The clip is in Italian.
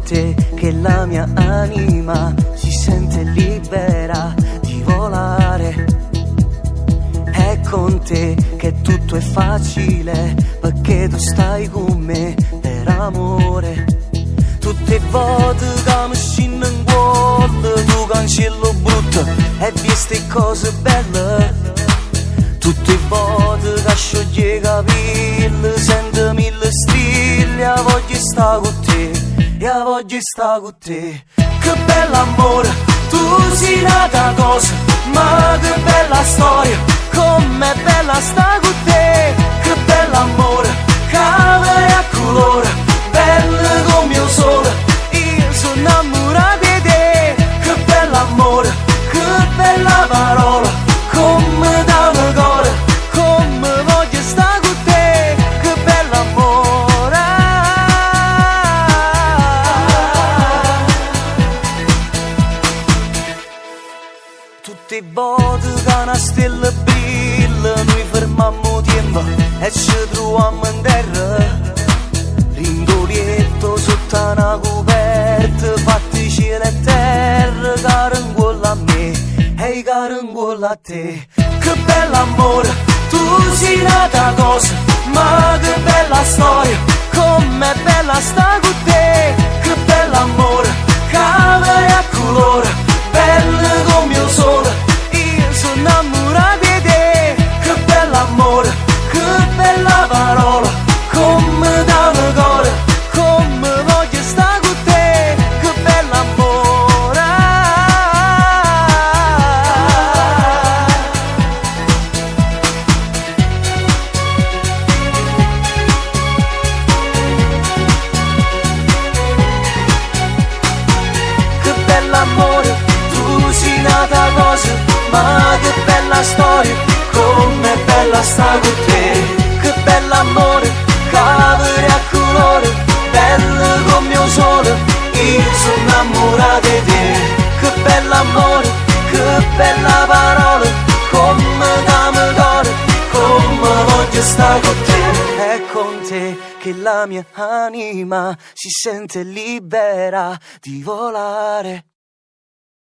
te che la mia anima si sente libera di volare. È con te che tutto è facile, perché tu stai con me per amore. Tutte volte che mi scinno in cuore, tu cancello brutto e via ste cose belle. Tutte volte che scioglie i capelli, sento mille strilli, a voglio sta con te, e a voglio sta con te. Che bell'amore, tu sei nata cosa, ma che bella storia, com'è bella sta con te. Che bell'amore, cavolo a colore, bello come il sole, io sono innamorato di te. Che bell'amore, che bella parola, come da una cuore, come voglio sta con te. Che bell'amore. Tutte volte che una stella brilla, noi fermammo tempo e ci troviamo in terra. Rindolietto sotto una coperta, fatti cielo e terra, caro in cuore a me, ehi caro in cuore a te. Che bell'amore, tu sei nata cosa, ma che bella storia, com'è bella sta con te. Che bell'amore, cavolo a colore, bello come il sole, io sono innamorato di te. Che bell'amore, che bella parola, come da una cuore, come voglio sta con te. Che bell'amore. Che bell'amore, tu sei nata cosa, ma che bella storia, com'è bella sta con te. Che bell'amore, cavolo a colore, bello come il sole, io sono innamorato di te. Che bell'amore, che bella parola, come da me cuore, come voglio sta con te. È con te che la mia anima si sente libera di volare.